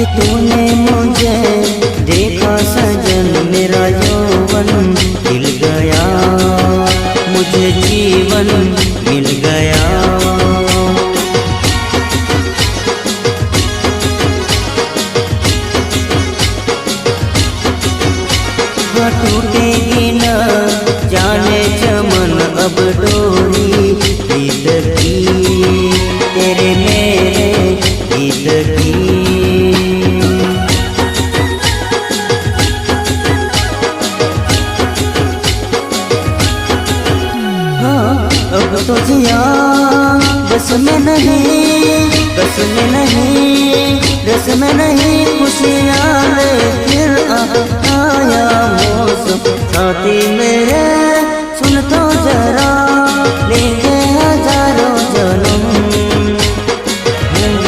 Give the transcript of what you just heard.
तूने मुझे देखा सजन, मेरा यौवन खिल गया, मुझे जीवन मिल गया। टूटेगी न जाने चमन अब डोरी गीत की, तेरे मेरे गीत की। हाँ अब तो जिया बस में नहीं, बस में नहीं, रस में नहीं, खुशियाँ ले फिर आया मौसम साथी मेरे।